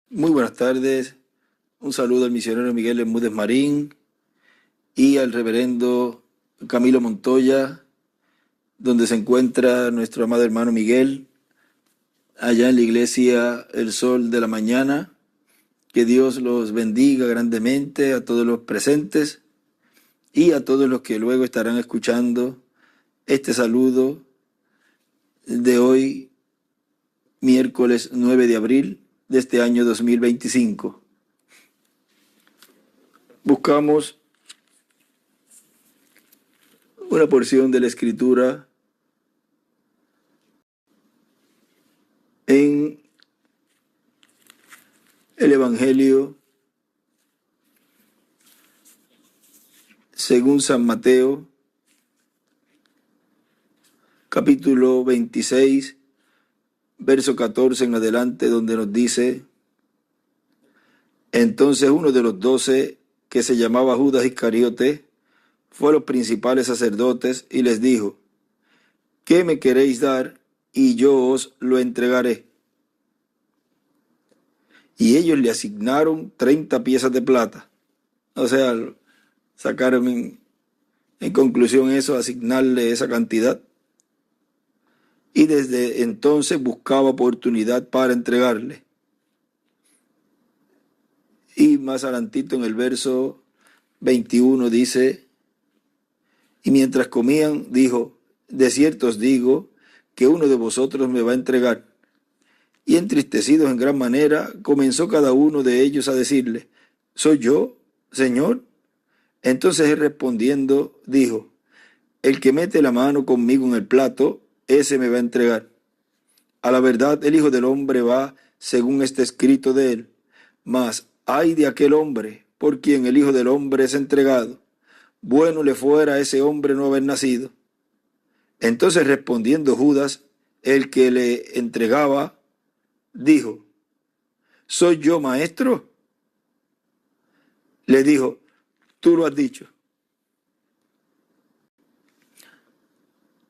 Muy buenas tardes. Un saludo al misionero Miguel Bermúdez Marín y al reverendo Camilo Montoya, donde se encuentra nuestro amado hermano Miguel, allá en la iglesia El Sol de la Mañana. Que Dios los bendiga grandemente a todos los presentes y a todos los que luego estarán escuchando este saludo de hoy, miércoles 9 de abril de este año 2025. Buscamos una porción de la Escritura en el Evangelio según San Mateo, capítulo 26, verso 14 en adelante, donde nos dice: entonces uno de los 12, que se llamaba Judas Iscariote, fue a los principales sacerdotes y les dijo: ¿qué me queréis dar? Y yo os lo entregaré. Y ellos le asignaron 30 piezas de plata. O sea, sacaron en conclusión eso, asignarle esa cantidad. Y desde entonces buscaba oportunidad para entregarle. Y más adelantito en el verso 21 dice: y mientras comían, dijo: de cierto os digo que uno de vosotros me va a entregar. Y entristecidos en gran manera, comenzó cada uno de ellos a decirle: ¿soy yo, Señor? Entonces él respondiendo dijo: el que mete la mano conmigo en el plato, ese me va a entregar. A la verdad, el Hijo del Hombre va según está escrito de él. Mas ay de aquel hombre por quien el Hijo del Hombre es entregado. Bueno le fuera a ese hombre no haber nacido. Entonces respondiendo Judas, el que le entregaba, dijo: ¿soy yo, maestro? Le dijo: tú lo has dicho.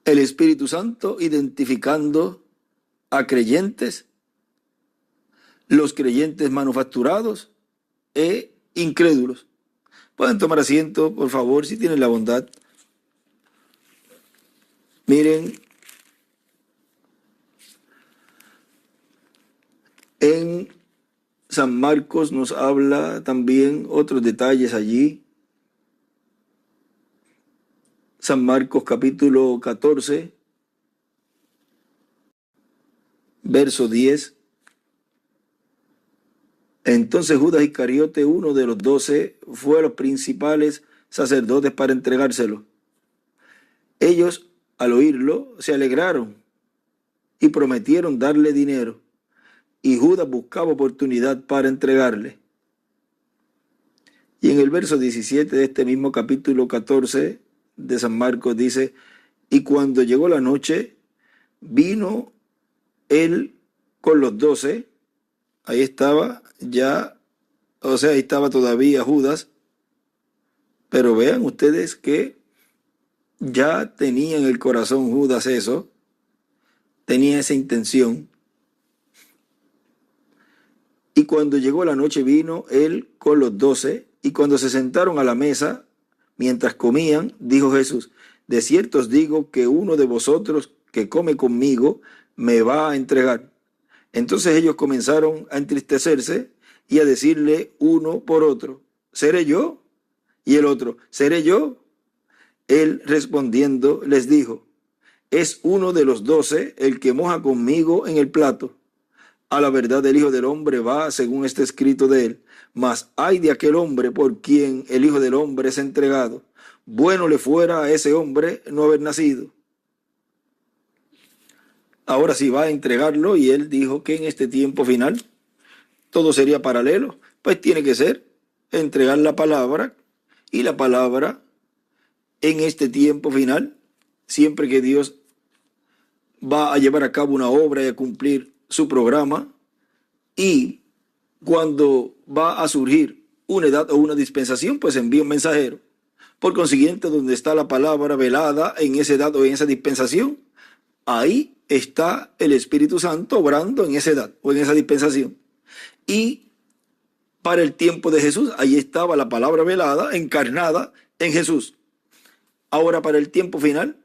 El Espíritu Santo identificando a creyentes, los creyentes manufacturados e incrédulos. Pueden tomar asiento, por favor, si tienen la bondad. Miren, en San Marcos nos habla también otros detalles allí. San Marcos capítulo 14, verso 10. Entonces Judas Iscariote, uno de los 12, fue a los principales sacerdotes para entregárselo. Ellos, al oírlo, se alegraron y prometieron darle dinero. Y Judas buscaba oportunidad para entregarle. Y en el verso 17 de este mismo capítulo 14 de San Marcos dice: y cuando llegó la noche, vino él con los 12, ahí estaba ya, o sea, ahí estaba todavía Judas, pero vean ustedes que ya tenía en el corazón Judas eso, tenía esa intención. Y cuando llegó la noche, vino él con los 12, y cuando se sentaron a la mesa, mientras comían, dijo Jesús: de cierto os digo que uno de vosotros que come conmigo me va a entregar. Entonces ellos comenzaron a entristecerse y a decirle uno por otro: ¿seré yo? Y el otro: ¿seré yo? Él respondiendo les dijo: es uno de los 12 el que moja conmigo en el plato. A la verdad, el Hijo del Hombre va según está escrito de él. Mas ay de aquel hombre por quien el Hijo del Hombre es entregado. Bueno le fuera a ese hombre no haber nacido. Ahora sí va a entregarlo, y él dijo que en este tiempo final todo sería paralelo. Pues tiene que ser entregar la palabra, y la palabra en este tiempo final, siempre que Dios va a llevar a cabo una obra y a cumplir su programa, y cuando va a surgir una edad o una dispensación, pues envía un mensajero. Por consiguiente, donde está la palabra velada en esa edad o en esa dispensación, ahí está el Espíritu Santo obrando en esa edad o en esa dispensación. Y para el tiempo de Jesús, ahí estaba la palabra velada, encarnada en Jesús. Ahora para el tiempo final,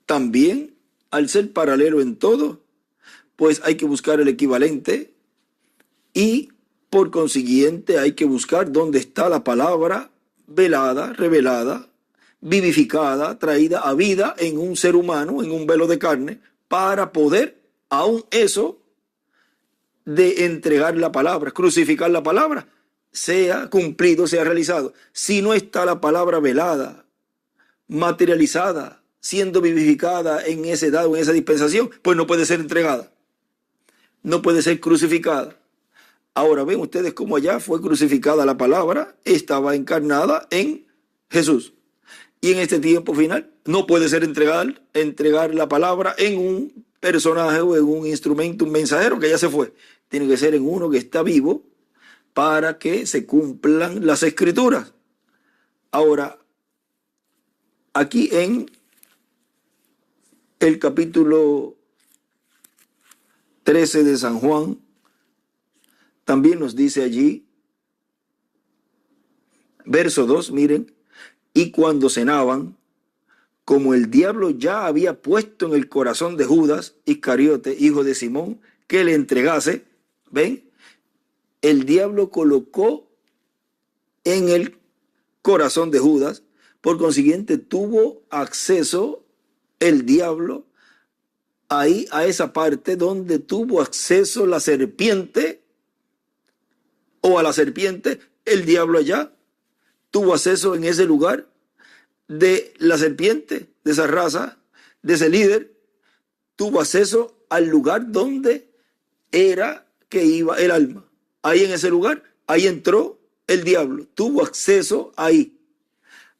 también al ser paralelo en todo, pues hay que buscar el equivalente y por consiguiente hay que buscar dónde está la palabra velada, revelada, vivificada, traída a vida en un ser humano, en un velo de carne, para poder, aún eso, de entregar la palabra, crucificar la palabra, sea cumplido, sea realizado. Si no está la palabra velada, materializada, siendo vivificada en esa edad o en esa dispensación, pues no puede ser entregada, no puede ser crucificada. Ahora ven ustedes cómo allá fue crucificada la palabra, estaba encarnada en Jesús. Y en este tiempo final no puede ser entregar la palabra en un personaje o en un instrumento, un mensajero que ya se fue. Tiene que ser en uno que está vivo para que se cumplan las escrituras. Ahora, aquí en el capítulo 13 de San Juan, también nos dice allí, verso 2, miren, y cuando cenaban, como el diablo ya había puesto en el corazón de Judas Iscariote, hijo de Simón, que le entregase, ¿ven? El diablo colocó en el corazón de Judas, por consiguiente tuvo acceso el diablo ahí a esa parte donde tuvo acceso la serpiente, o a la serpiente, el diablo allá tuvo acceso en ese lugar de la serpiente, de esa raza, de ese líder, tuvo acceso al lugar donde era que iba el alma. Ahí en ese lugar, ahí entró el diablo, tuvo acceso ahí.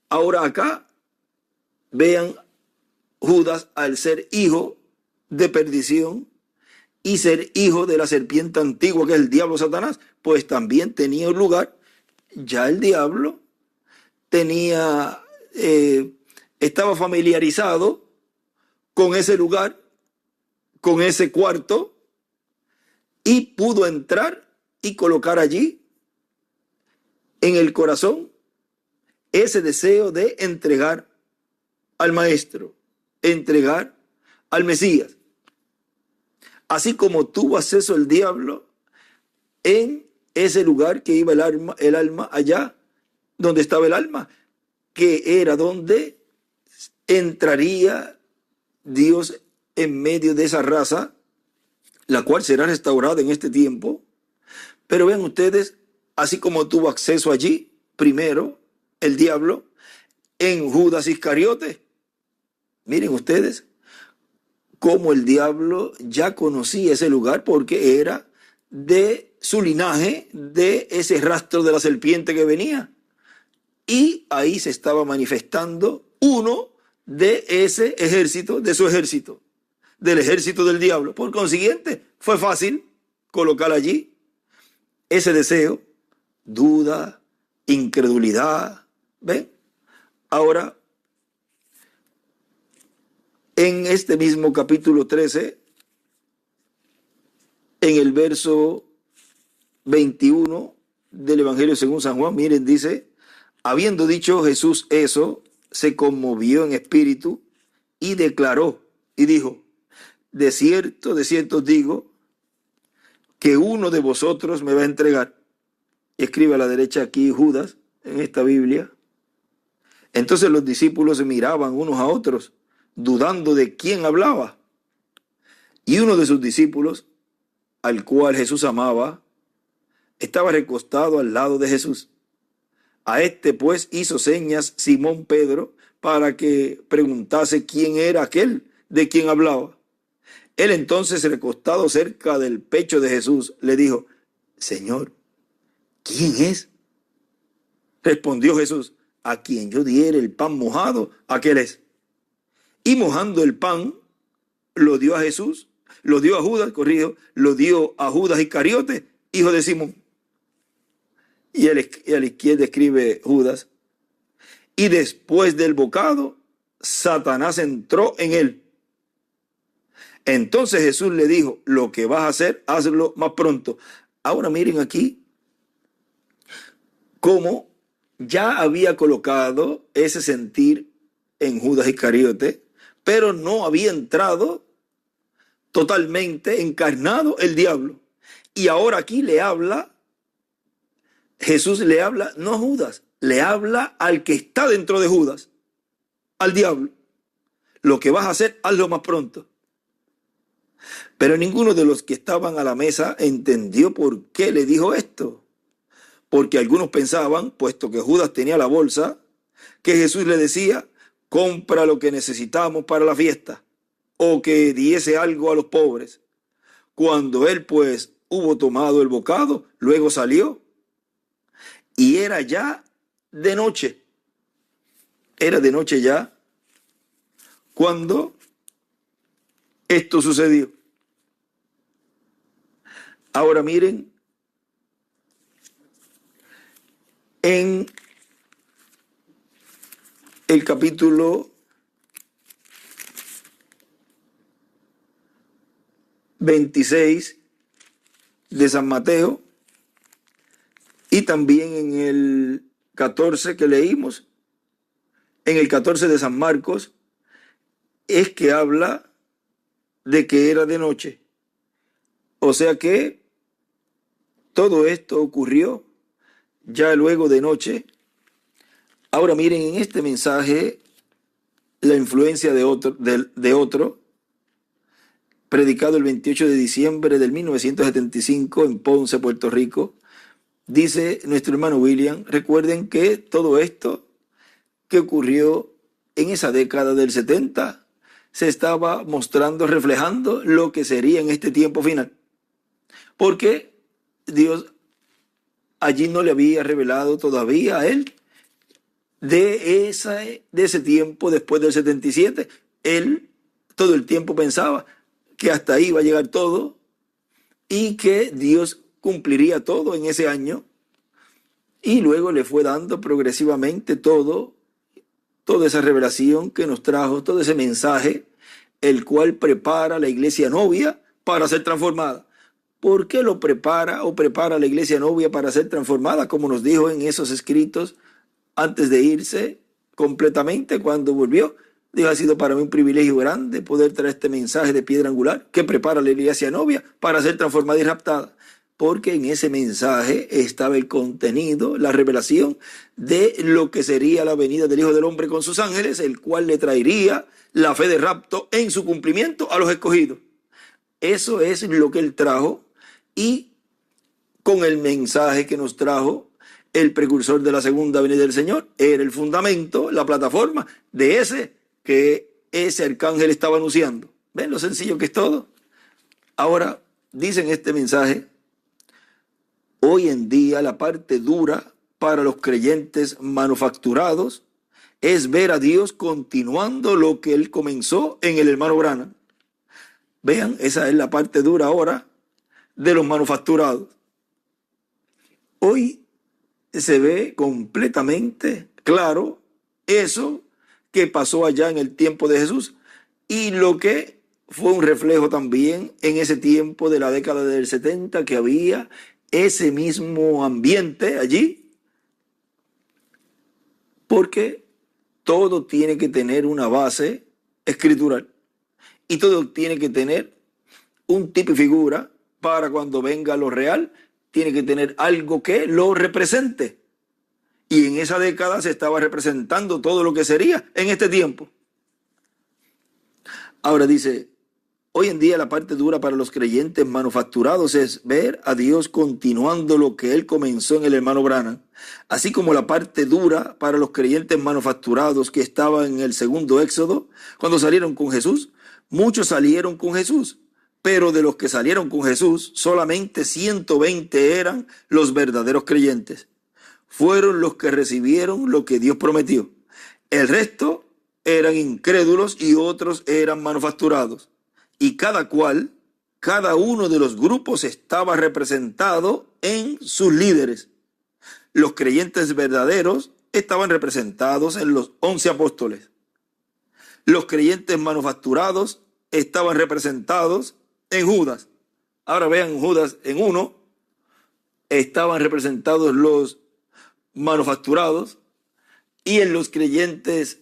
Ahora acá, vean, Judas al ser hijo de perdición y ser hijo de la serpiente antigua que es el diablo Satanás, pues también tenía un lugar, ya el diablo tenía, estaba familiarizado con ese lugar, con ese cuarto, y pudo entrar y colocar allí en el corazón ese deseo de entregar al maestro, entregar al Mesías. Así como tuvo acceso el diablo en ese lugar que iba el alma allá donde estaba el alma, que era donde entraría Dios en medio de esa raza, la cual será restaurada en este tiempo. Pero vean ustedes, así como tuvo acceso allí, primero, el diablo, en Judas Iscariote. Miren ustedes cómo el diablo ya conocía ese lugar porque era de su linaje, de ese rastro de la serpiente que venía. Y ahí se estaba manifestando uno de ese ejército, de su ejército, del ejército del diablo. Por consiguiente, fue fácil colocar allí ese deseo, duda, incredulidad. ¿Ven? Ahora, en este mismo capítulo 13, en el verso 21 del Evangelio según San Juan, miren, dice, habiendo dicho Jesús eso, se conmovió en espíritu y declaró y dijo, de cierto os digo, que uno de vosotros me va a entregar. Escribe a la derecha aquí Judas en esta Biblia. Entonces los discípulos se miraban unos a otros, dudando de quién hablaba. Y uno de sus discípulos, al cual Jesús amaba, estaba recostado al lado de Jesús. A este pues hizo señas Simón Pedro para que preguntase quién era aquel de quien hablaba. Él entonces, recostado cerca del pecho de Jesús, le dijo, Señor, ¿quién es? Respondió Jesús, a quien yo diere el pan mojado, aquel es. Y mojando el pan, lo dio a Jesús, lo dio a Judas, lo dio a Judas Iscariote, hijo de Simón. Y a la izquierda escribe Judas. Y después del bocado, Satanás entró en él. Entonces Jesús le dijo, lo que vas a hacer, hazlo más pronto. Ahora miren aquí cómo ya había colocado ese sentir en Judas Iscariote, pero no había entrado totalmente encarnado el diablo. Y ahora aquí le habla, Jesús le habla no a Judas, le habla al que está dentro de Judas, al diablo. Lo que vas a hacer, hazlo más pronto. Pero ninguno de los que estaban a la mesa entendió por qué le dijo esto. Porque algunos pensaban, puesto que Judas tenía la bolsa, que Jesús le decía, compra lo que necesitamos para la fiesta, o que diese algo a los pobres. Cuando él pues hubo tomado el bocado, luego salió, y era ya de noche. Era de noche ya cuando esto sucedió. Ahora miren, en el capítulo 26 de San Mateo y también en el 14 que leímos, en el 14 de San Marcos, es que habla de que era de noche. O sea que todo esto ocurrió ya luego de noche. Ahora miren en este mensaje la influencia de otro, predicado el 28 de diciembre del 1975 en Ponce, Puerto Rico. Dice nuestro hermano William, recuerden que todo esto que ocurrió en esa década del 70 se estaba mostrando, reflejando lo que sería en este tiempo final. Porque Dios allí no le había revelado todavía a él de ese tiempo después del 77. Él todo el tiempo pensaba que hasta ahí iba a llegar todo y que Dios cumpliría todo en ese año. Y luego le fue dando progresivamente toda esa revelación que nos trajo, todo ese mensaje, el cual prepara a la iglesia novia para ser transformada. ¿Por qué lo prepara o prepara a la iglesia novia para ser transformada? Como nos dijo en esos escritos antes de irse completamente, cuando volvió. Dijo, ha sido para mí un privilegio grande poder traer este mensaje de piedra angular que prepara a la iglesia novia para ser transformada y raptada. Porque en ese mensaje estaba el contenido, la revelación de lo que sería la venida del Hijo del Hombre con sus ángeles, el cual le traería la fe de rapto en su cumplimiento a los escogidos. Eso es lo que él trajo, y con el mensaje que nos trajo el precursor de la segunda venida del Señor, era el fundamento, la plataforma de ese arcángel estaba anunciando. ¿Ven lo sencillo que es todo? Ahora, dice en este mensaje, hoy en día la parte dura para los creyentes manufacturados es ver a Dios continuando lo que él comenzó en el hermano Branham. Vean, esa es la parte dura ahora de los manufacturados. Hoy se ve completamente claro eso que pasó allá en el tiempo de Jesús y lo que fue un reflejo también en ese tiempo de la década del 70, que había ese mismo ambiente allí, porque todo tiene que tener una base escritural y todo tiene que tener un tipo y figura para cuando venga lo real, tiene que tener algo que lo represente. Y en esa década se estaba representando todo lo que sería en este tiempo. Ahora dice, hoy en día la parte dura para los creyentes manufacturados es ver a Dios continuando lo que él comenzó en el hermano Branham. Así como la parte dura para los creyentes manufacturados que estaban en el segundo éxodo, cuando salieron con Jesús, muchos salieron con Jesús. Pero de los que salieron con Jesús, solamente 120 eran los verdaderos creyentes. Fueron los que recibieron lo que Dios prometió. El resto eran incrédulos y otros eran manufacturados. Y cada uno de los grupos estaba representado en sus líderes. Los creyentes verdaderos estaban representados en los 11 apóstoles. Los creyentes manufacturados estaban representados en Judas. Ahora vean Judas en 1, estaban representados los manufacturados, y en los creyentes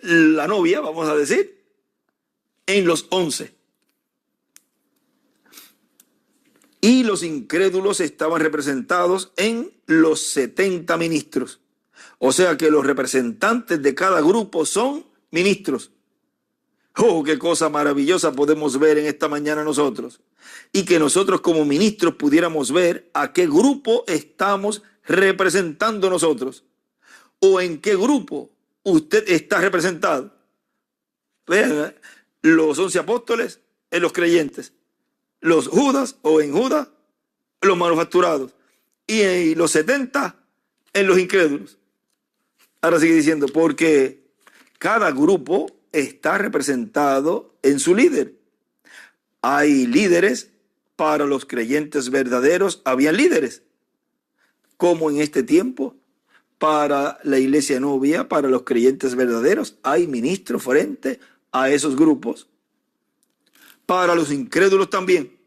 la novia, vamos a decir, en los 11. Y los incrédulos estaban representados en los 70 ministros. O sea que los representantes de cada grupo son ministros. ¡Oh, qué cosa maravillosa podemos ver en esta mañana nosotros! Y que nosotros como ministros pudiéramos ver a qué grupo estamos representando nosotros. O en qué grupo usted está representado. Vean, los 11 apóstoles en los creyentes. Los Judas o en Judas, los manufacturados. Y los 70 en los incrédulos. Ahora sigue diciendo, porque cada grupo está representado en su líder. Hay líderes para los creyentes verdaderos, habían líderes. Como en este tiempo, para la iglesia novia, para los creyentes verdaderos, hay ministros frente a esos grupos. Para los incrédulos también.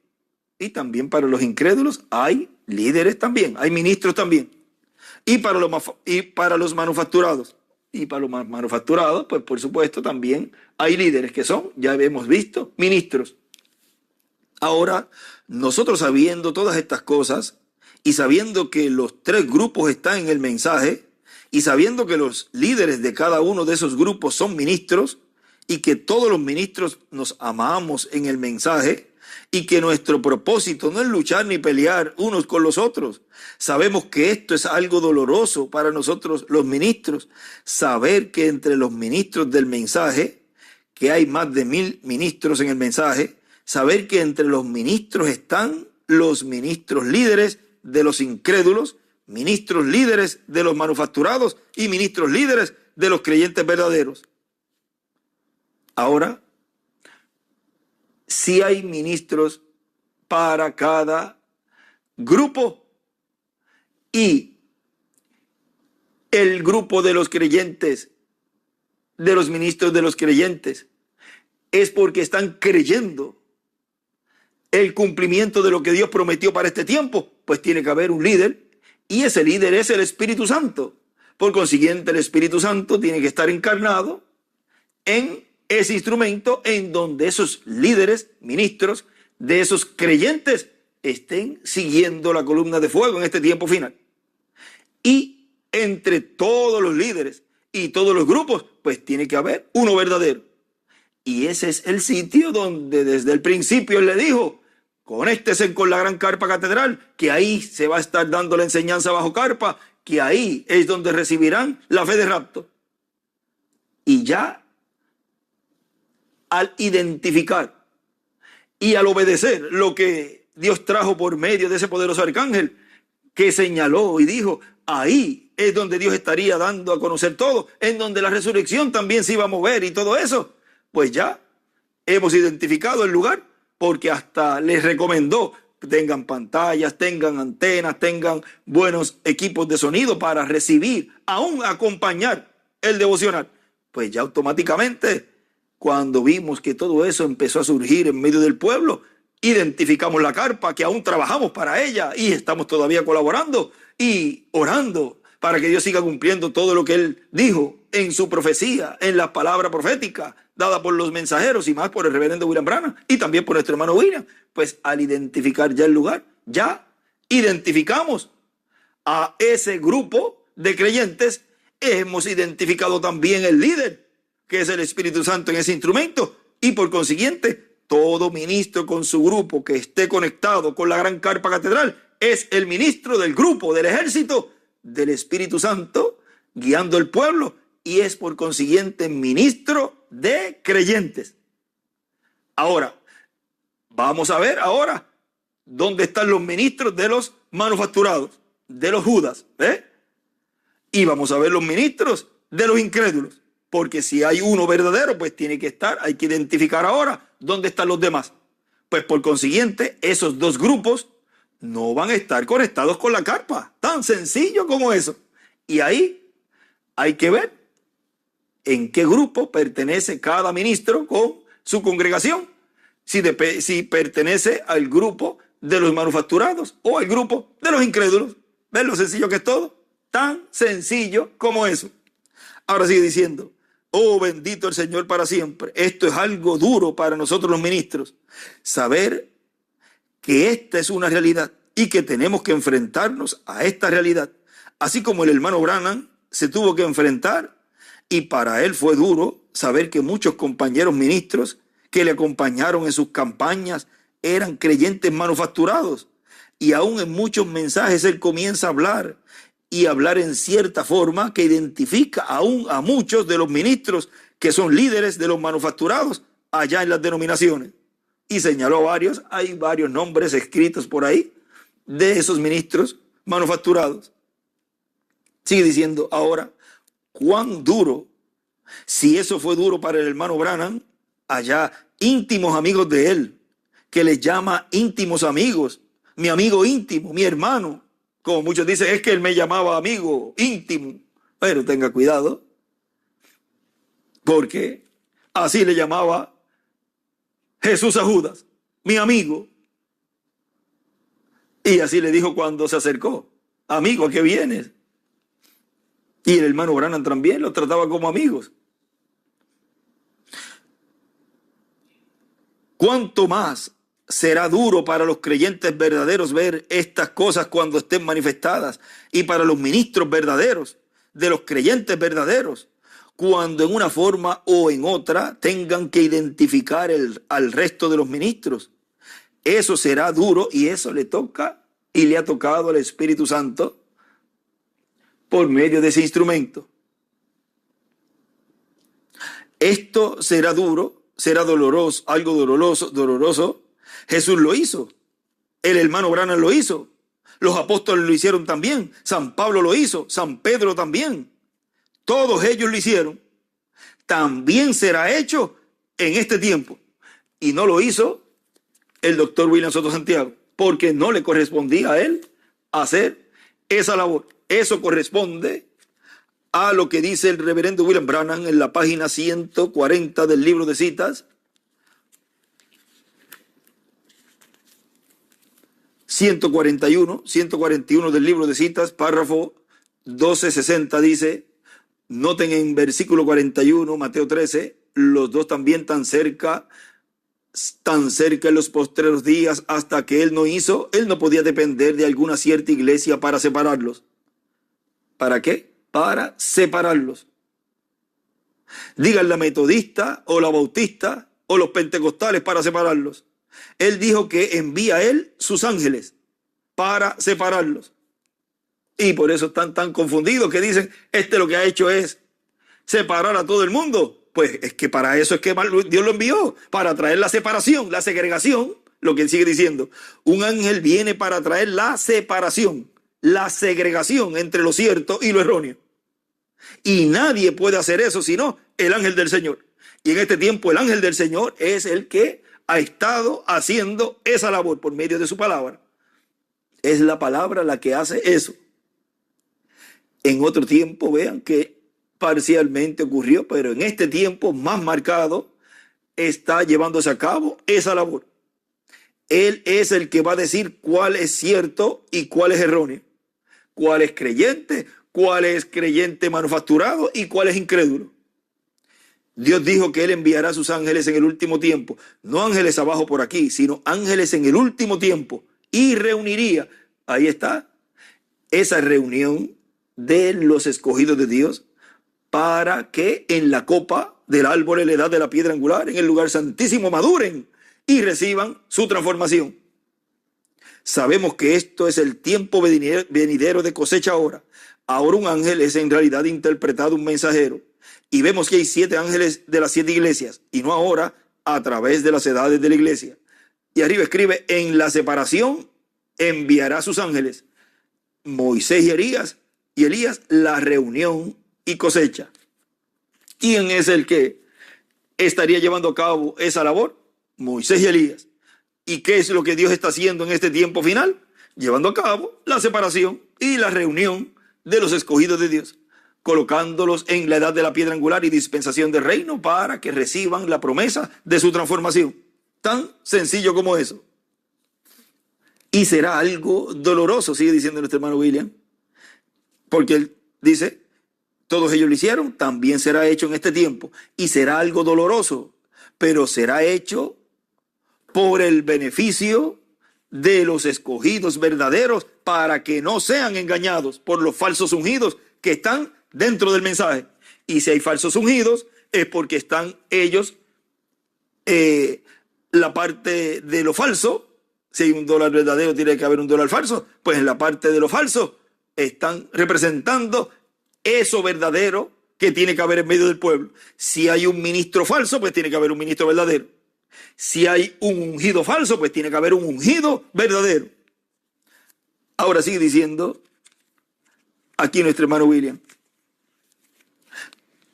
Y también para los incrédulos hay líderes también, hay ministros también. Y para los manufacturados. Y para los manufacturados, pues por supuesto también hay líderes que son, ya hemos visto, ministros. Ahora, nosotros sabiendo todas estas cosas y sabiendo que los tres grupos están en el mensaje y sabiendo que los líderes de cada uno de esos grupos son ministros y que todos los ministros nos amamos en el mensaje y que nuestro propósito no es luchar ni pelear unos con los otros. Sabemos que esto es algo doloroso para nosotros los ministros, saber que entre los ministros del mensaje, que hay más de 1000 ministros en el mensaje, saber que entre los ministros están los ministros líderes de los incrédulos, ministros líderes de los manufacturados y ministros líderes de los creyentes verdaderos. Ahora, si hay ministros para cada grupo y el grupo de los creyentes, de los ministros de los creyentes, es porque están creyendo el cumplimiento de lo que Dios prometió para este tiempo, pues tiene que haber un líder y ese líder es el Espíritu Santo. Por consiguiente, el Espíritu Santo tiene que estar encarnado en ese instrumento en donde esos líderes, ministros de esos creyentes estén siguiendo la columna de fuego en este tiempo final. Y entre todos los líderes y todos los grupos, pues tiene que haber uno verdadero. Y ese es el sitio donde desde el principio él le dijo, conéctese con la gran carpa catedral, que ahí se va a estar dando la enseñanza bajo carpa, que ahí es donde recibirán la fe de rapto. Y ya al identificar y al obedecer lo que Dios trajo por medio de ese poderoso arcángel que señaló y dijo, ahí es donde Dios estaría dando a conocer todo, en donde la resurrección también se iba a mover y todo eso, pues ya hemos identificado el lugar porque hasta les recomendó que tengan pantallas, tengan antenas, tengan buenos equipos de sonido para recibir, aún acompañar el devocional. Pues ya automáticamente, cuando vimos que todo eso empezó a surgir en medio del pueblo, identificamos la carpa, que aún trabajamos para ella y estamos todavía colaborando y orando para que Dios siga cumpliendo todo lo que Él dijo en su profecía, en la palabra profética dada por los mensajeros y más por el reverendo William Branham y también por nuestro hermano William. Pues al identificar ya el lugar, ya identificamos a ese grupo de creyentes, hemos identificado también el líder, que es el Espíritu Santo en ese instrumento, y por consiguiente, todo ministro con su grupo que esté conectado con la gran carpa catedral es el ministro del grupo, del ejército del Espíritu Santo, guiando el pueblo, y es por consiguiente ministro de creyentes. Ahora, vamos a ver ahora dónde están los ministros de los manufacturados, de los Judas, y vamos a ver los ministros de los incrédulos. Porque si hay uno verdadero, pues tiene que estar, hay que identificar ahora dónde están los demás. Pues por consiguiente, esos dos grupos no van a estar conectados con la carpa. Tan sencillo como eso. Y ahí hay que ver en qué grupo pertenece cada ministro con su congregación, si pertenece al grupo de los manufacturados o al grupo de los incrédulos. ¿Ven lo sencillo que es todo? Tan sencillo como eso. Ahora sigue diciendo, oh, bendito el Señor para siempre. Esto es algo duro para nosotros los ministros, saber que esta es una realidad y que tenemos que enfrentarnos a esta realidad. Así como el hermano Branham se tuvo que enfrentar, y para él fue duro saber que muchos compañeros ministros que le acompañaron en sus campañas eran creyentes manufacturados. Y aún en muchos mensajes él comienza a hablar y hablar en cierta forma que identifica aún a muchos de los ministros que son líderes de los manufacturados allá en las denominaciones. Y señaló varios, hay varios nombres escritos por ahí de esos ministros manufacturados. Sigue diciendo ahora, cuán duro, si eso fue duro para el hermano Branham, allá íntimos amigos de él, que les llama íntimos amigos, mi amigo íntimo, mi hermano, como muchos dicen, es que él me llamaba amigo íntimo. Pero tenga cuidado, porque así le llamaba Jesús a Judas, mi amigo. Y así le dijo cuando se acercó, amigo, ¿a qué vienes? Y el hermano Branham también los trataba como amigos. ¿Cuánto más será duro para los creyentes verdaderos ver estas cosas cuando estén manifestadas? Y para los ministros verdaderos, de los creyentes verdaderos, cuando en una forma o en otra tengan que identificar al resto de los ministros. Eso será duro y eso le toca y le ha tocado al Espíritu Santo por medio de ese instrumento. Esto será duro, será doloroso, algo doloroso. Jesús lo hizo, el hermano Branham lo hizo, los apóstoles lo hicieron también, San Pablo lo hizo, San Pedro también. Todos ellos lo hicieron. También será hecho en este tiempo. Y no lo hizo el doctor William Soto Santiago, porque no le correspondía a él hacer esa labor. Eso corresponde a lo que dice el reverendo William Branham en la página 140 del libro de citas. 141 del libro de citas, párrafo 1260 dice, noten en versículo 41, Mateo 13, los dos también tan cerca en los postreros días, hasta que él no podía depender de alguna cierta iglesia para separarlos. ¿Para qué? Para separarlos. Digan la metodista o la bautista o los pentecostales para separarlos. Él dijo que envía a él sus ángeles para separarlos. Y por eso están tan confundidos que dicen, lo que ha hecho es separar a todo el mundo. Pues es que para eso es que Dios lo envió, para traer la separación, la segregación, lo que él sigue diciendo. Un ángel viene para traer la separación, la segregación entre lo cierto y lo erróneo. Y nadie puede hacer eso sino el ángel del Señor. Y en este tiempo el ángel del Señor es el que ha estado haciendo esa labor por medio de su palabra. Es la palabra la que hace eso. En otro tiempo, vean que parcialmente ocurrió, pero en este tiempo más marcado está llevándose a cabo esa labor. Él es el que va a decir cuál es cierto y cuál es erróneo, cuál es creyente manufacturado y cuál es incrédulo. Dios dijo que Él enviará a sus ángeles en el último tiempo, no ángeles abajo por aquí, sino ángeles en el último tiempo, y reuniría, ahí está, esa reunión de los escogidos de Dios, para que en la copa del árbol en la edad de la piedra angular, en el lugar santísimo, maduren y reciban su transformación. Sabemos que esto es el tiempo venidero de cosecha ahora. Ahora un ángel es en realidad interpretado un mensajero. Y vemos que hay 7 ángeles de las 7 iglesias, y no ahora a través de las edades de la iglesia. Y arriba escribe, en la separación enviará a sus ángeles. Moisés y Elías, la reunión y cosecha. ¿Quién es el que estaría llevando a cabo esa labor? Moisés y Elías. ¿Y qué es lo que Dios está haciendo en este tiempo final? Llevando a cabo la separación y la reunión de los escogidos de Dios. colocándolos en la edad de la piedra angular y dispensación del reino para que reciban la promesa de su transformación. Tan sencillo como eso. Y será algo doloroso, sigue diciendo nuestro hermano William, porque él dice, todos ellos lo hicieron, también será hecho en este tiempo, y será algo doloroso, pero será hecho por el beneficio de los escogidos verdaderos, para que no sean engañados por los falsos ungidos que están dentro del mensaje. Y si hay falsos ungidos, es porque están ellos, la parte de lo falso. Si hay un dólar verdadero, tiene que haber un dólar falso. Pues en la parte de lo falso están representando eso verdadero que tiene que haber en medio del pueblo. Si hay un ministro falso, pues tiene que haber un ministro verdadero. Si hay un ungido falso, pues tiene que haber un ungido verdadero. Ahora sigue diciendo aquí nuestro hermano William.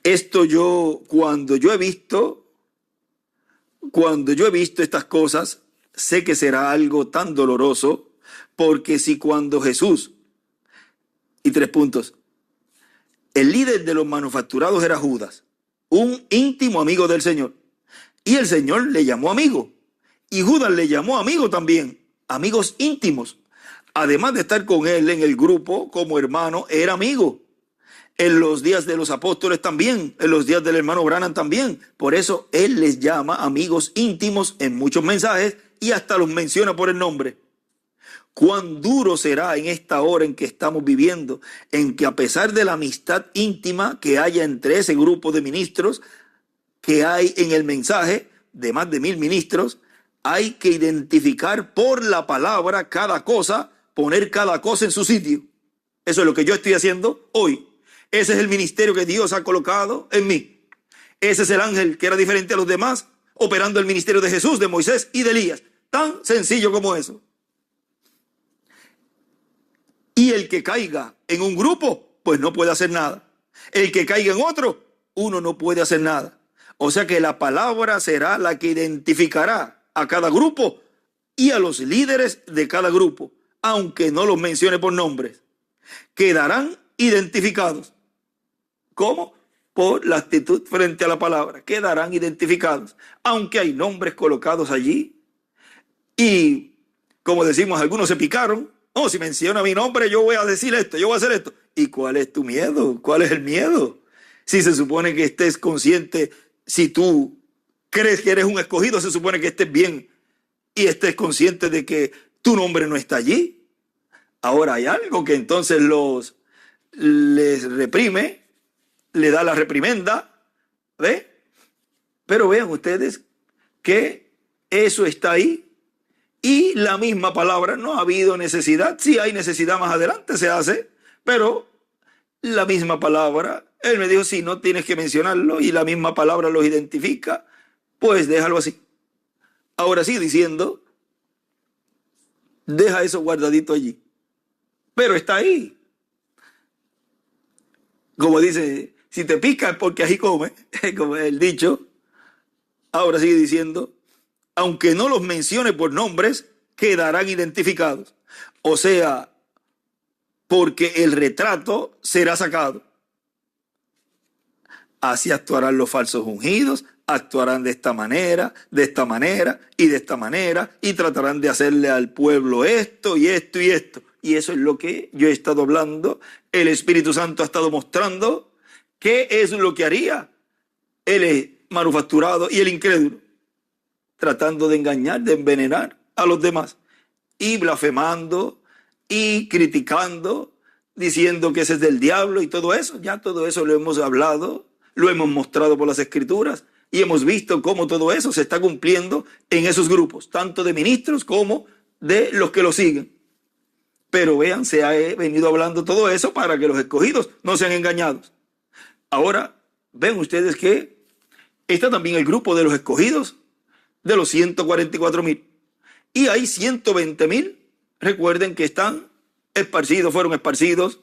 Esto cuando yo he visto estas cosas, sé que será algo tan doloroso, porque si cuando Jesús, y 3 puntos, el líder de los manufacturados era Judas, un íntimo amigo del Señor, y el Señor le llamó amigo, y Judas le llamó amigo también, amigos íntimos. Además de estar con él en el grupo como hermano, era amigo. En los días de los apóstoles también, en los días del hermano Branham también. Por eso él les llama amigos íntimos en muchos mensajes y hasta los menciona por el nombre. Cuán duro será en esta hora en que estamos viviendo, en que a pesar de la amistad íntima que haya entre ese grupo de ministros que hay en el mensaje, de más de 1000 ministros, hay que identificar por la palabra cada cosa, poner cada cosa en su sitio. Eso es lo que yo estoy haciendo hoy. Ese es el ministerio que Dios ha colocado en mí. Ese es el ángel que era diferente a los demás, operando el ministerio de Jesús, de Moisés y de Elías. Tan sencillo como eso. Y el que caiga en un grupo, pues no puede hacer nada. El que caiga en otro, uno no puede hacer nada. O sea que la palabra será la que identificará a cada grupo y a los líderes de cada grupo, aunque no los mencione por nombres. Quedarán identificados. ¿Cómo? Por la actitud frente a la palabra. Quedarán identificados, aunque hay nombres colocados allí. Y, como decimos, algunos se picaron. Oh, si menciona mi nombre, yo voy a decir esto, yo voy a hacer esto. ¿Y cuál es tu miedo? ¿Cuál es el miedo? Si se supone que estés consciente, si tú crees que eres un escogido, se supone que estés bien y estés consciente de que tu nombre no está allí. Ahora hay algo que entonces les reprime, le da la reprimenda, ¿ve? Pero vean ustedes que eso está ahí. Y la misma palabra, no ha habido necesidad. Si hay necesidad más adelante se hace, pero la misma palabra, él me dijo, sí, no tienes que mencionarlo, y la misma palabra los identifica, pues déjalo así. Ahora sí, diciendo, deja eso guardadito allí. Pero está ahí. Como dice, si te pica es porque así come, como es el dicho. Ahora sigue diciendo, aunque no los mencione por nombres, quedarán identificados. O sea, porque el retrato será sacado. Así actuarán los falsos ungidos, actuarán de esta manera y de esta manera, y tratarán de hacerle al pueblo esto y esto y esto. Y eso es lo que yo he estado hablando. El Espíritu Santo ha estado mostrando qué es lo que haría el manufacturado y el incrédulo, tratando de engañar, de envenenar a los demás, y blasfemando, y criticando, diciendo que ese es del diablo y todo eso. Ya todo eso lo hemos hablado, lo hemos mostrado por las Escrituras, y hemos visto cómo todo eso se está cumpliendo en esos grupos, tanto de ministros como de los que lo siguen. Pero vean, se ha venido hablando todo eso para que los escogidos no sean engañados. Ahora, ven ustedes que está también el grupo de los escogidos, de los 144,000. Y hay 120,000, recuerden que están esparcidos, fueron esparcidos,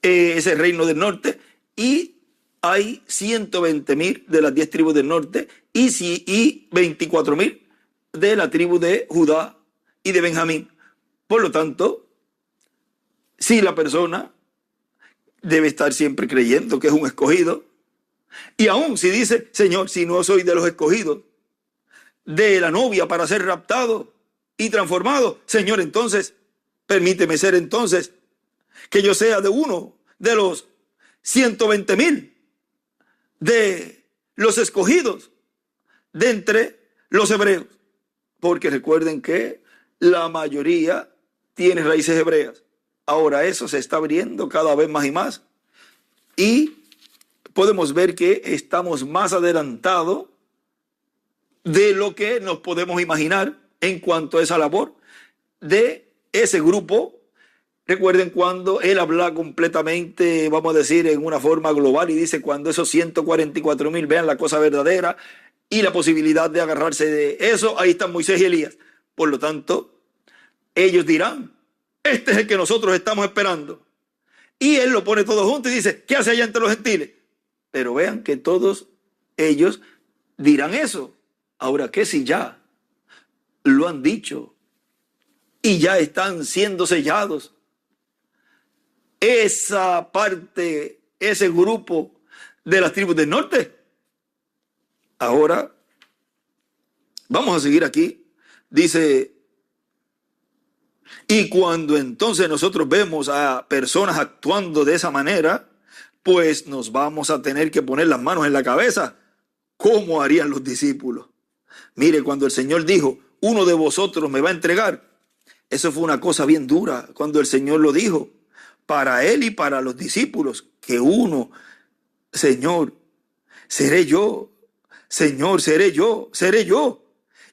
ese reino del norte, y hay 120,000 de las 10 tribus del norte y 24,000 de la tribu de Judá y de Benjamín. Por lo tanto, si la persona debe estar siempre creyendo que es un escogido. Y aún si dice, Señor, si no soy de los escogidos, de la novia para ser raptado y transformado, Señor, entonces, permíteme ser entonces, que yo sea de uno de los 120,000, de los escogidos, de entre los hebreos. Porque recuerden que la mayoría tiene raíces hebreas. Ahora eso se está abriendo cada vez más y más. Y podemos ver que estamos más adelantados de lo que nos podemos imaginar en cuanto a esa labor de ese grupo. Recuerden cuando él habla completamente, vamos a decir, en una forma global y dice cuando esos 144,000 vean la cosa verdadera y la posibilidad de agarrarse de eso, ahí están Moisés y Elías. Por lo tanto, ellos dirán, este es el que nosotros estamos esperando. Y él lo pone todo junto y dice, ¿qué hace allá entre los gentiles? Pero vean que todos ellos dirán eso. Ahora, ¿qué si ya lo han dicho y ya están siendo sellados? Esa parte, ese grupo de las tribus del norte. Ahora, vamos a seguir aquí. Dice, y cuando entonces nosotros vemos a personas actuando de esa manera, pues nos vamos a tener que poner las manos en la cabeza. ¿Cómo harían los discípulos? Mire, cuando el Señor dijo, uno de vosotros me va a entregar, eso fue una cosa bien dura cuando el Señor lo dijo. Para él y para los discípulos, que uno, Señor, seré yo, Señor, seré yo, seré yo.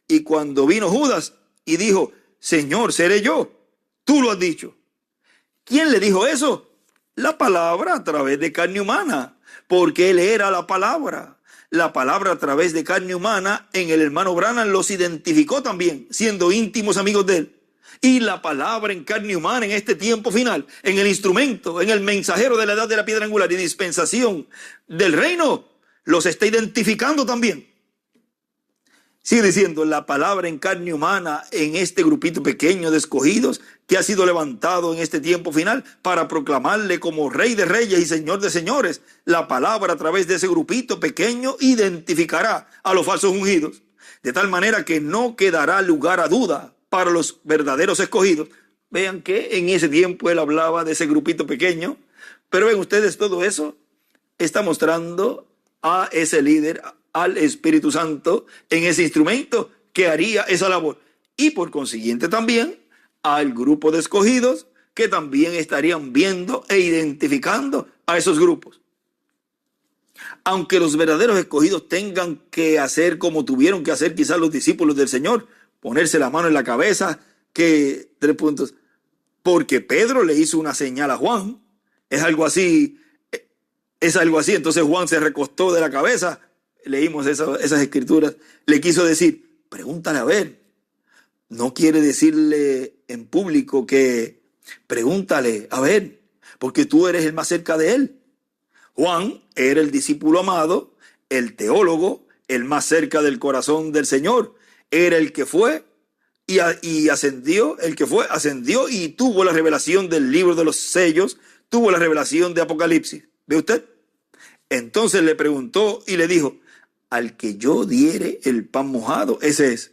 Y cuando vino Judas y dijo, Señor, seré yo, tú lo has dicho. ¿Quién le dijo eso? La palabra a través de carne humana, porque él era la palabra. La palabra a través de carne humana en el hermano Branham los identificó también, siendo íntimos amigos de él. Y la palabra en carne humana en este tiempo final, en el instrumento, en el mensajero de la edad de la piedra angular y dispensación del reino, los está identificando también. Sigue diciendo, la palabra en carne humana en este grupito pequeño de escogidos que ha sido levantado en este tiempo final para proclamarle como Rey de Reyes y Señor de Señores. La palabra a través de ese grupito pequeño identificará a los falsos ungidos, de tal manera que no quedará lugar a duda para los verdaderos escogidos. Vean que en ese tiempo él hablaba de ese grupito pequeño, pero ven ustedes, todo eso está mostrando a ese líder, al Espíritu Santo, en ese instrumento que haría esa labor. Y por consiguiente también al grupo de escogidos que también estarían viendo e identificando a esos grupos. Aunque los verdaderos escogidos tengan que hacer como tuvieron que hacer quizás los discípulos del Señor, ponerse la mano en la cabeza, que 3 puntos, porque Pedro le hizo una señal a Juan, es algo así, entonces Juan se recostó de la cabeza, leímos esas escrituras, le quiso decir, pregúntale a ver, no quiere decirle en público que pregúntale a ver, porque tú eres el más cerca de él. Juan era el discípulo amado, el teólogo, el más cerca del corazón del Señor, era el que fue y ascendió, ascendió y tuvo la revelación del libro de los sellos, tuvo la revelación de Apocalipsis. ¿Ve usted? Entonces le preguntó y le dijo, al que yo diere el pan mojado, ese es.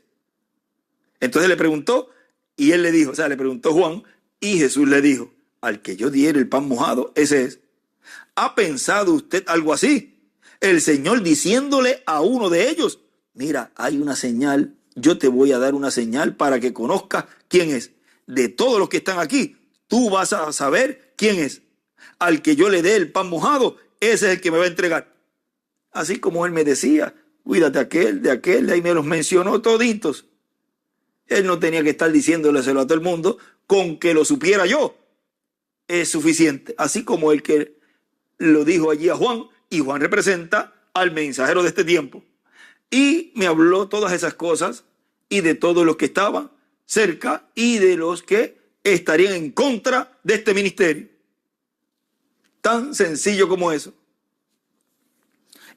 Entonces le preguntó y él le dijo, le preguntó Juan y Jesús le dijo, al que yo diere el pan mojado, ese es. ¿Ha pensado usted algo así? El Señor diciéndole a uno de ellos, mira, hay una señal, yo te voy a dar una señal para que conozcas quién es. De todos los que están aquí, tú vas a saber quién es. Al que yo le dé el pan mojado, ese es el que me va a entregar. Así como él me decía, cuídate de aquel, ahí me los mencionó toditos. Él no tenía que estar diciéndoleselo a todo el mundo, con que lo supiera yo es suficiente. Así como el que lo dijo allí a Juan, y Juan representa al mensajero de este tiempo. Y me habló todas esas cosas, y de todos los que estaban cerca, y de los que estarían en contra de este ministerio. Tan sencillo como eso.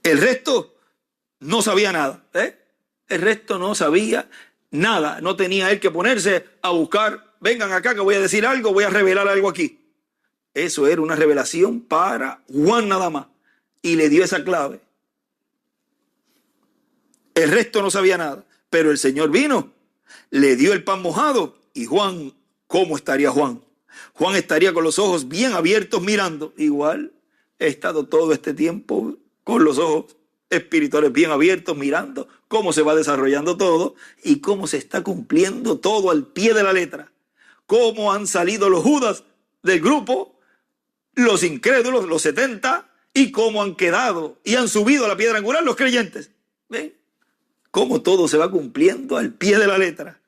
El resto no sabía nada. El resto no sabía nada. No tenía él que ponerse a buscar, vengan acá que voy a decir algo, voy a revelar algo aquí. Eso era una revelación para Juan nada más. Y le dio esa clave. El resto no sabía nada. Pero el Señor vino, le dio el pan mojado. Y Juan, ¿cómo estaría Juan? Juan estaría con los ojos bien abiertos mirando. Igual he estado todo este tiempo con los ojos espirituales bien abiertos mirando cómo se va desarrollando todo y cómo se está cumpliendo todo al pie de la letra. Cómo han salido los Judas del grupo, los incrédulos, los 70, y cómo han quedado y han subido a la piedra angular los creyentes. ¿Ven? Cómo todo se va cumpliendo al pie de la letra.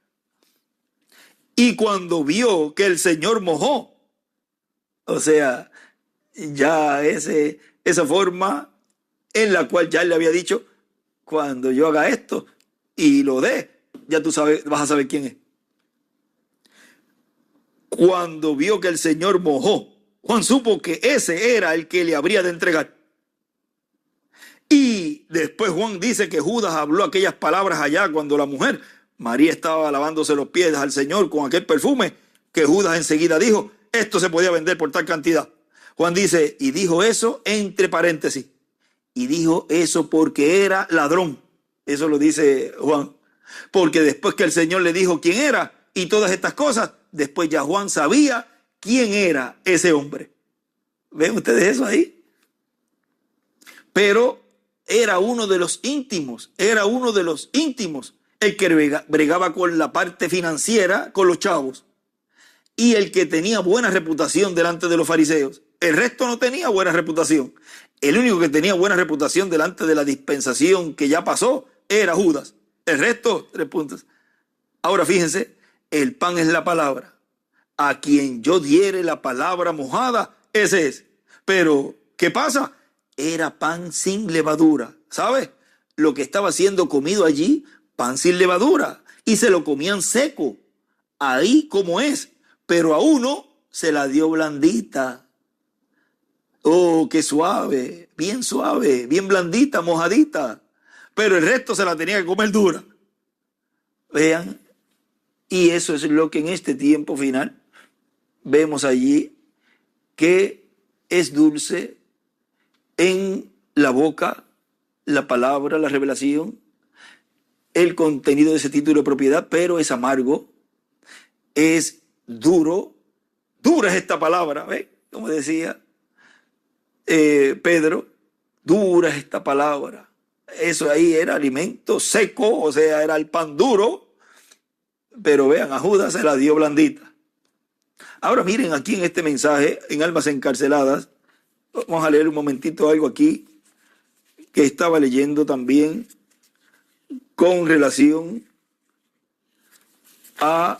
Y cuando vio que el Señor mojó, o sea, ya esa forma en la cual ya él le había dicho, cuando yo haga esto y lo dé, ya tú sabes, vas a saber quién es. Cuando vio que el Señor mojó, Juan supo que ese era el que le habría de entregar. Y después Juan dice que Judas habló aquellas palabras allá cuando la mujer, María, estaba lavándose los pies al Señor con aquel perfume, que Judas enseguida dijo, esto se podía vender por tal cantidad. Juan dice, y dijo eso entre paréntesis. Y dijo eso porque era ladrón. Eso lo dice Juan. Porque después que el Señor le dijo quién era y todas estas cosas, después ya Juan sabía quién era ese hombre. ¿Ven ustedes eso ahí? Pero era uno de los íntimos, el que bregaba con la parte financiera, con los chavos, y el que tenía buena reputación delante de los fariseos. El resto no tenía buena reputación. El único que tenía buena reputación delante de la dispensación que ya pasó era Judas. El resto, 3 puntos. Ahora fíjense, el pan es la palabra. A quien yo diere la palabra mojada, ese es. Pero, ¿qué pasa? Era pan sin levadura. ¿Sabes? Lo que estaba siendo comido allí, pan sin levadura. Y se lo comían seco. Ahí como es. Pero a uno se la dio blandita. Oh, qué suave, bien blandita, mojadita. Pero el resto se la tenía que comer dura. Vean. Y eso es lo que en este tiempo final vemos allí, que es dulce en la boca, la palabra, la revelación, el contenido de ese título de propiedad, pero es amargo, es duro. Dura es esta palabra, ¿ves? Como decía Pedro, dura es esta palabra. Eso ahí era alimento seco, o sea, era el pan duro, pero vean, a Judas se la dio blandita. Ahora miren aquí en este mensaje, en Almas Encarceladas, vamos a leer un momentito algo aquí que estaba leyendo también con relación a,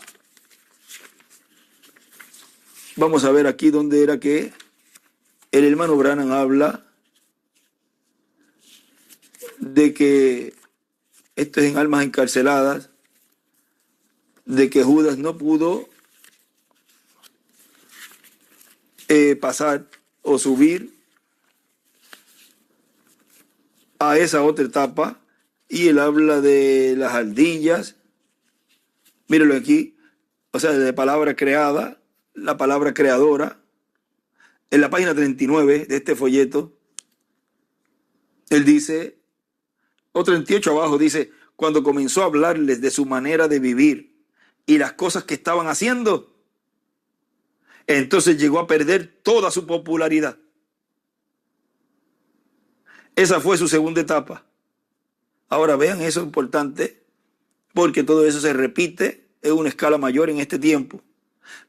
vamos a ver aquí dónde era que el hermano Branham habla de que, esto es en Almas Encarceladas, de que Judas no pudo pasar o subir a esa otra etapa, y él habla de las ardillas. Mírenlo aquí, o sea, de palabra creada, la palabra creadora. En la página 39 de este folleto, él dice, o 38 abajo, dice, cuando comenzó a hablarles de su manera de vivir y las cosas que estaban haciendo, entonces llegó a perder toda su popularidad. Esa fue su segunda etapa. Ahora vean, eso es importante, porque todo eso se repite en una escala mayor en este tiempo.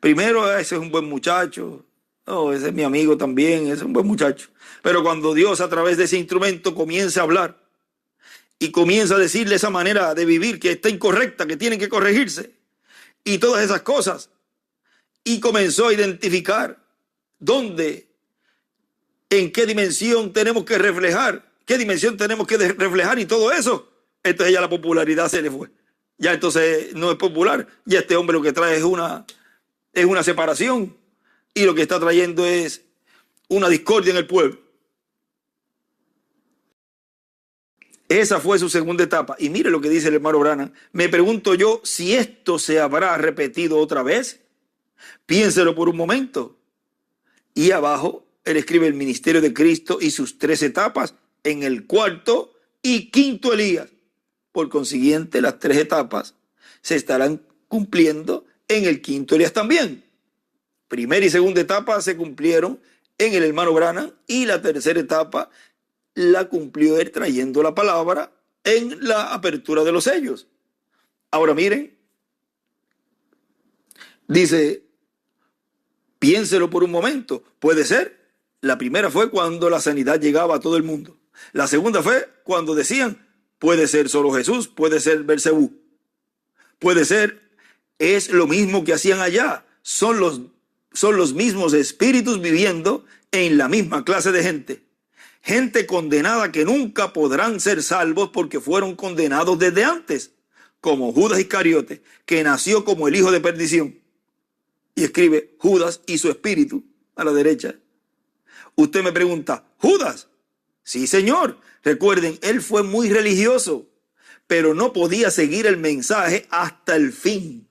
Primero, ese es un buen muchacho. Oh, ese es mi amigo también, ese es un buen muchacho. Pero cuando Dios a través de ese instrumento comienza a hablar y comienza a decirle esa manera de vivir que está incorrecta, que tienen que corregirse y todas esas cosas, y comenzó a identificar dónde, en qué dimensión tenemos que reflejar, qué dimensión tenemos que reflejar y todo eso, entonces ya la popularidad se le fue. Ya entonces no es popular, ya este hombre lo que trae es una separación. Y lo que está trayendo es una discordia en el pueblo. Esa fue su segunda etapa. Y mire lo que dice el hermano Branham. Me pregunto yo si esto se habrá repetido otra vez. Piénselo por un momento. Y abajo, él escribe el ministerio de Cristo y sus 3 etapas en el cuarto y quinto Elías. Por consiguiente, las 3 etapas se estarán cumpliendo en el quinto Elías también. Primera y segunda etapa se cumplieron en el hermano Branham y la tercera etapa la cumplió él trayendo la palabra en la apertura de los sellos. Ahora miren, dice, piénselo por un momento, puede ser. La primera fue cuando la sanidad llegaba a todo el mundo. La segunda fue cuando decían, puede ser solo Jesús, puede ser Belcebú. Puede ser, es lo mismo que hacían allá. Son los mismos espíritus viviendo en la misma clase de gente. Gente condenada que nunca podrán ser salvos porque fueron condenados desde antes. Como Judas Iscariote, que nació como el hijo de perdición. Y escribe Judas y su espíritu a la derecha. Usted me pregunta, ¿Judas? Sí, señor. Recuerden, él fue muy religioso, pero no podía seguir el mensaje hasta el fin.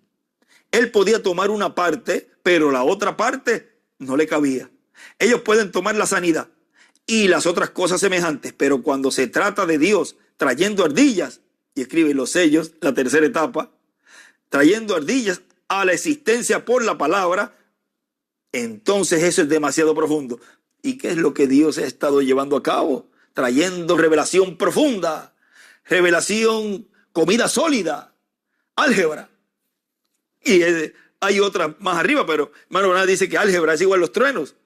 Él podía tomar una parte, pero la otra parte no le cabía. Ellos pueden tomar la sanidad y las otras cosas semejantes, pero cuando se trata de Dios trayendo ardillas, y escribe los sellos, la tercera etapa, trayendo ardillas a la existencia por la palabra, entonces eso es demasiado profundo. ¿Y qué es lo que Dios ha estado llevando a cabo? Trayendo revelación profunda, revelación, comida sólida, álgebra. Y hay otra más arriba, pero hermano Branham dice que álgebra es igual a los truenos.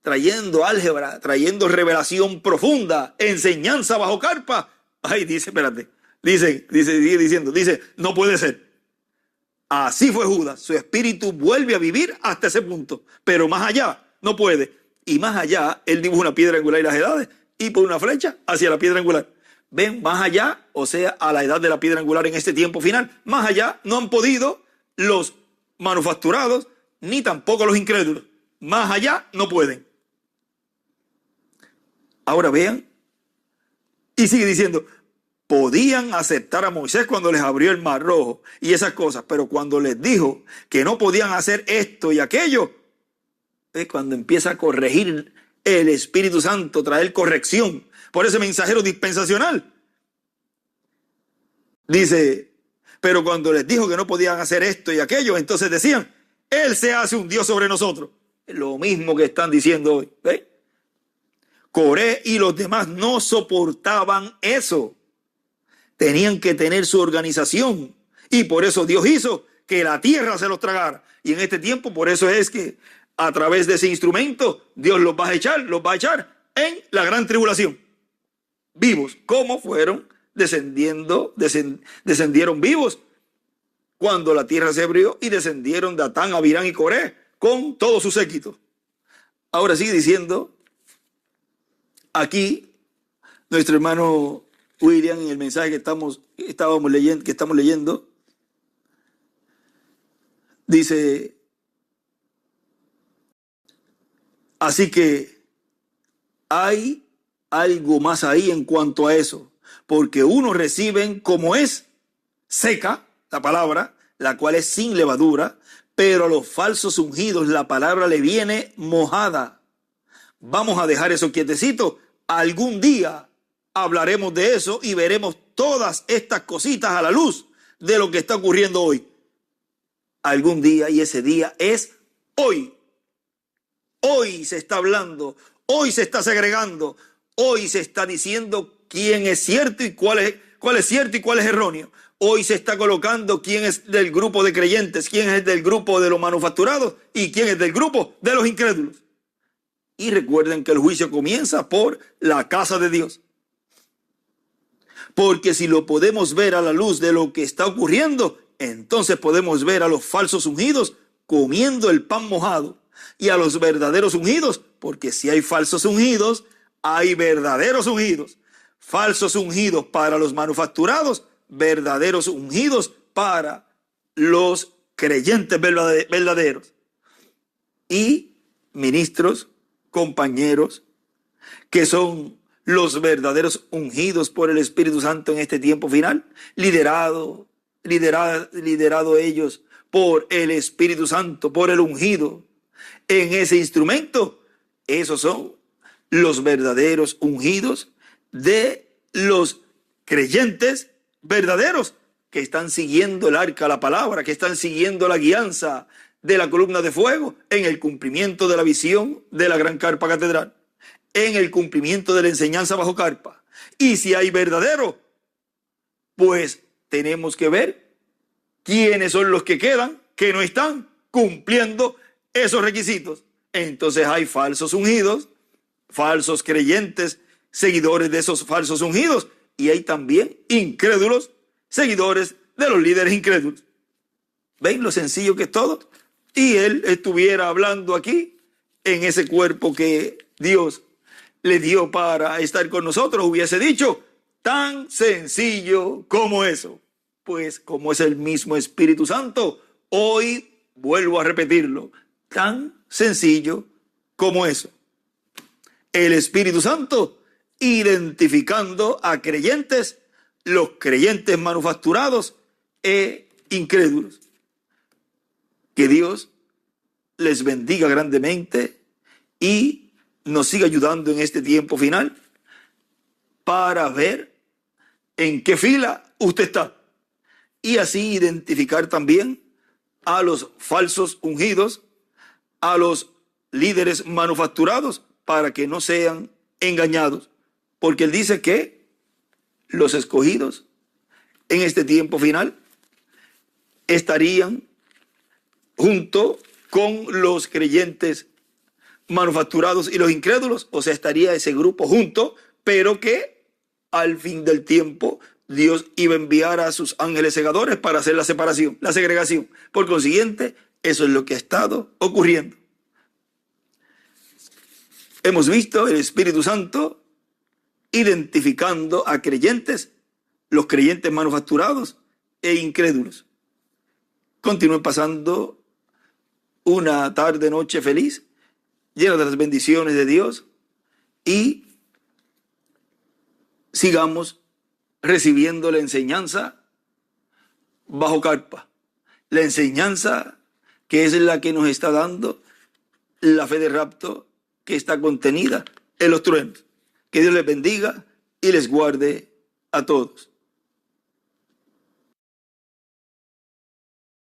Trayendo álgebra, trayendo revelación profunda, enseñanza bajo carpa. Ay, dice, espérate, sigue diciendo, no puede ser. Así fue Judas, su espíritu vuelve a vivir hasta ese punto, pero más allá no puede. Y más allá, él dibuja una piedra angular y las edades, y pone una flecha hacia la piedra angular. Ven, más allá, o sea, a la edad de la piedra angular en este tiempo final, más allá no han podido los manufacturados, ni tampoco los incrédulos. Más allá no pueden. Ahora vean, y sigue diciendo, podían aceptar a Moisés cuando les abrió el mar rojo y esas cosas, pero cuando les dijo que no podían hacer esto y aquello, es cuando empieza a corregir el Espíritu Santo, traer corrección por ese mensajero dispensacional. Dice, pero cuando les dijo que no podían hacer esto y aquello, entonces decían, Él se hace un Dios sobre nosotros. Es lo mismo que están diciendo hoy. ¿Ve? Coré y los demás no soportaban eso. Tenían que tener su organización. Y por eso Dios hizo que la tierra se los tragara. Y en este tiempo, por eso es que a través de ese instrumento, Dios los va a echar en la gran tribulación. Vivos, como fueron descendieron vivos cuando la tierra se abrió y descendieron Datán, Abirán y Coré con todo su séquito. Ahora sigue diciendo aquí nuestro hermano William en el mensaje que estamos leyendo, dice, así que hay algo más ahí en cuanto a eso, porque unos reciben como es seca la palabra, la cual es sin levadura, pero a los falsos ungidos la palabra le viene mojada. Vamos a dejar eso quietecito. Algún día hablaremos de eso y veremos todas estas cositas a la luz de lo que está ocurriendo hoy. Algún día, y ese día es hoy. Hoy se está hablando, hoy se está segregando, hoy se está diciendo quién es cierto y cuál es cierto y cuál es erróneo. Hoy se está colocando quién es del grupo de creyentes, quién es del grupo de los manufacturados y quién es del grupo de los incrédulos. Y recuerden que el juicio comienza por la casa de Dios. Porque si lo podemos ver a la luz de lo que está ocurriendo, entonces podemos ver a los falsos ungidos comiendo el pan mojado y a los verdaderos ungidos, porque si hay falsos ungidos, hay verdaderos ungidos. Falsos ungidos para los manufacturados, verdaderos ungidos para los creyentes verdaderos. Y ministros, compañeros, que son los verdaderos ungidos por el Espíritu Santo en este tiempo final, liderado ellos por el Espíritu Santo, por el ungido. En ese instrumento Esos son los verdaderos ungidos de los creyentes verdaderos que están siguiendo el arca, la palabra, que están siguiendo la guianza de la columna de fuego en el cumplimiento de la visión de la gran carpa catedral, en el cumplimiento de la enseñanza bajo carpa. Y si hay verdadero, pues tenemos que ver quiénes son los que quedan, que no están cumpliendo esos requisitos. Entonces hay falsos ungidos, falsos creyentes, seguidores de esos falsos ungidos, y hay también incrédulos, seguidores de los líderes incrédulos. ¿Ven lo sencillo que es todo? Y él estuviera hablando aquí, en ese cuerpo que Dios le dio para estar con nosotros, hubiese dicho, tan sencillo como eso. Pues como es el mismo Espíritu Santo, hoy vuelvo a repetirlo, tan sencillo como eso. El Espíritu Santo identificando a creyentes, los creyentes manufacturados e incrédulos. Que Dios les bendiga grandemente y nos siga ayudando en este tiempo final para ver en qué fila usted está y así identificar también a los falsos ungidos, a los líderes manufacturados, para que no sean engañados, porque él dice que los escogidos en este tiempo final estarían junto con los creyentes manufacturados y los incrédulos, o sea, estaría ese grupo junto, pero que al fin del tiempo Dios iba a enviar a sus ángeles segadores para hacer la separación, la segregación. Por consiguiente, eso es lo que ha estado ocurriendo. Hemos visto el Espíritu Santo identificando a creyentes, los creyentes manufacturados e incrédulos. Continúen pasando una tarde, noche feliz, llena de las bendiciones de Dios, y sigamos recibiendo la enseñanza bajo carpa, la enseñanza que es la que nos está dando la fe de rapto que está contenida en los truenos. Que Dios les bendiga y les guarde a todos.